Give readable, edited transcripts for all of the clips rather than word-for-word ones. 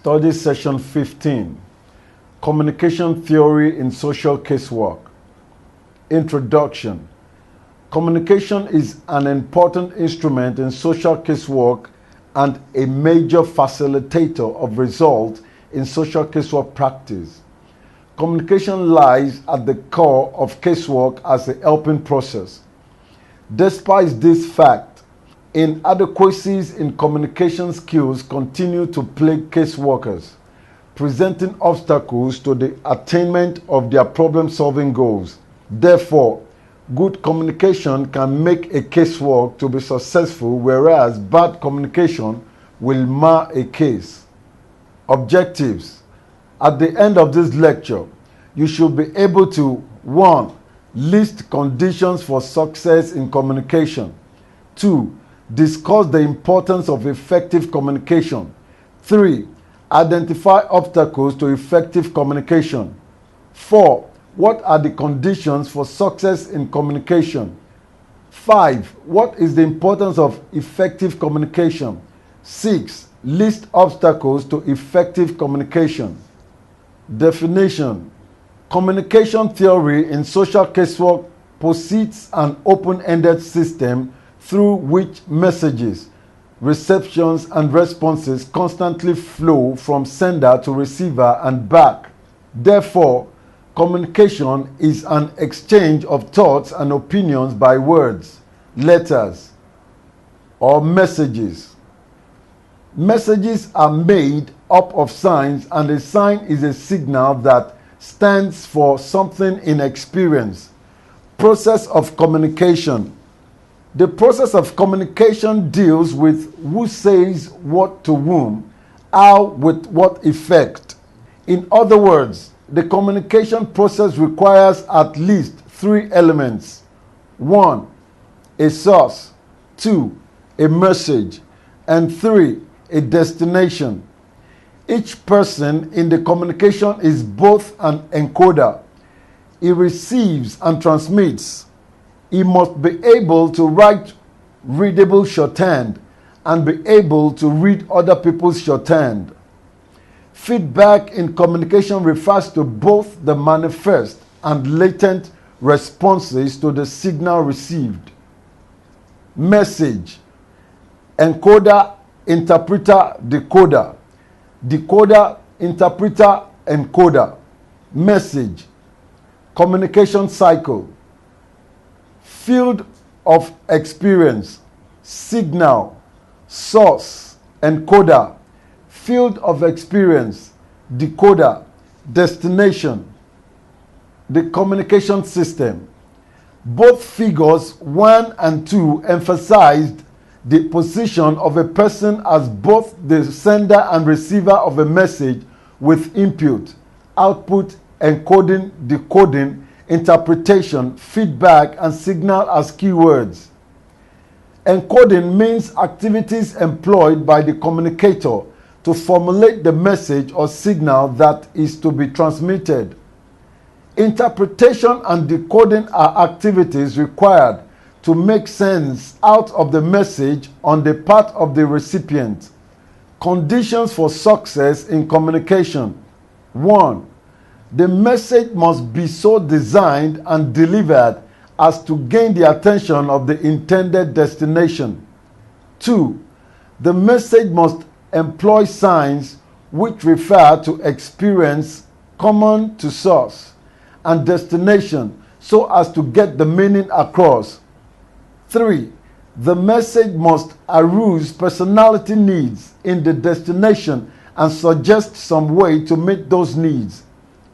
Study Session 15, Communication Theory in Social Casework. Introduction. Communication is an important instrument in social casework and a major facilitator of results in social casework practice. Communication lies at the core of casework as a helping process. Despite this fact, inadequacies in communication skills continue to plague caseworkers, presenting obstacles to the attainment of their problem-solving goals. Therefore, good communication can make a casework to be successful, whereas bad communication will mar a case. Objectives. At the end of this lecture, you should be able to 1. List conditions for success in communication. 2. Discuss the importance of effective communication. 3. Identify obstacles to effective communication. 4. What are the conditions for success in communication? 5. What is the importance of effective communication? 6. List obstacles to effective communication. Definition. Communication theory in social casework posits an open-ended system through which messages, receptions, and responses constantly flow from sender to receiver and back. Therefore, communication is an exchange of thoughts and opinions by words, letters, or messages. Messages are made up of signs, and a sign is a signal that stands for something in experience. Process of communication. The process of communication deals with who says what to whom, how, with what effect. In other words, the communication process requires at least 3 elements. 1. A source. 2. A message. And 3. A destination. Each person in the communication is both an encoder. He receives and transmits. He must be able to write readable shorthand and be able to read other people's shorthand. Feedback in communication refers to both the manifest and latent responses to the signal received. Message. Encoder, interpreter, decoder. Decoder, interpreter, encoder. Message. Communication cycle. Field of experience. Signal. Source. Encoder. Field of experience. Decoder. Destination. The communication system. Both figures 1 and 2 emphasized the position of a person as both the sender and receiver of a message with input, output, encoding, decoding, interpretation, feedback, and signal as keywords. Encoding means activities employed by the communicator to formulate the message or signal that is to be transmitted. Interpretation and decoding are activities required to make sense out of the message on the part of the recipient. Conditions for success in communication. 1. The message must be so designed and delivered as to gain the attention of the intended destination. 2. The message must employ signs which refer to experience common to source and destination so as to get the meaning across. 3. The message must arouse personality needs in the destination and suggest some way to meet those needs.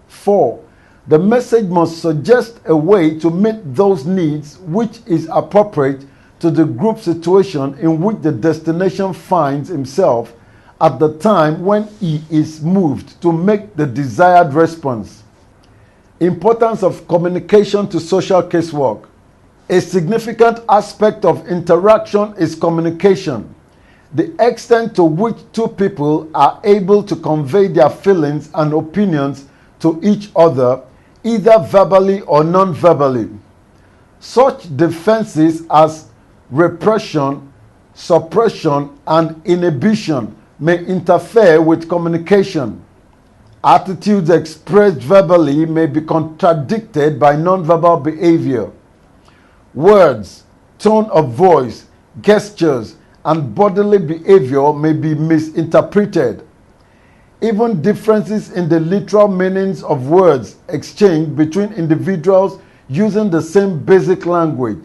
4. The message must suggest a way to meet those needs which is appropriate to the group situation in which the destination finds himself at the time when he is moved to make the desired response. Importance of communication to social casework. A significant aspect of interaction is communication. The extent to which two people are able to convey their feelings and opinions to each other, either verbally or non-verbally. Such defenses as repression, suppression, and inhibition may interfere with communication. Attitudes expressed verbally may be contradicted by nonverbal behavior. Words, tone of voice, gestures, and bodily behavior may be misinterpreted. Even differences in the literal meanings of words exchanged between individuals using the same basic language.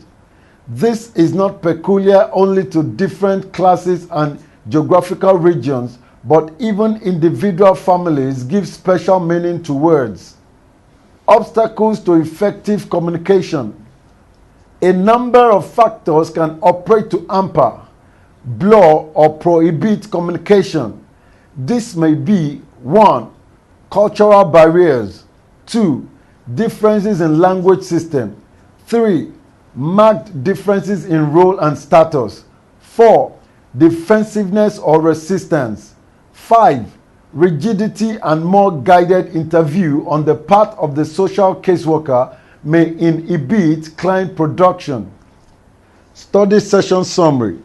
This is not peculiar only to different classes and geographical regions, but even individual families give special meaning to words. Obstacles to effective communication. A number of factors can operate to hamper, blur, or prohibit communication. This may be 1. Cultural barriers. 2. Differences in language system. 3. Marked differences in role and status. 4. Defensiveness or resistance. 5. Rigidity and more guided interview on the part of the social caseworker may inhibit client production. Study session summary.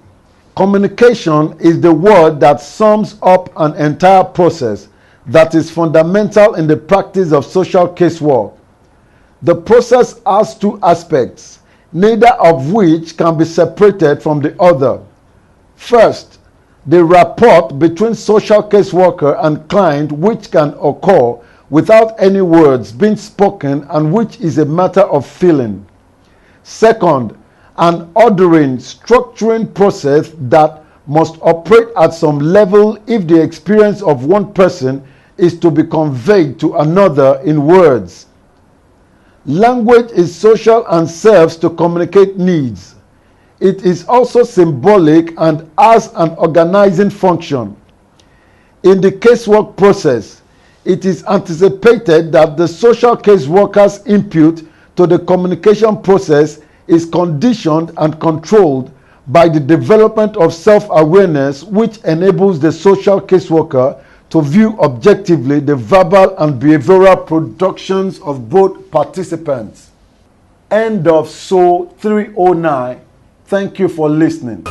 Communication is the word that sums up an entire process that is fundamental in the practice of social casework. The process has two aspects, neither of which can be separated from the other. First, the rapport between social caseworker and client, which can occur without any words being spoken and which is a matter of feeling. Second, an ordering, structuring process that must operate at some level if the experience of one person is to be conveyed to another in words. Language is social and serves to communicate needs. It is also symbolic and has an organizing function. In the casework process, it is anticipated that the social caseworker's input to the communication process is conditioned and controlled by the development of self-awareness, which enables the social caseworker to view objectively the verbal and behavioral productions of both participants. End of SO 309. Thank you for listening.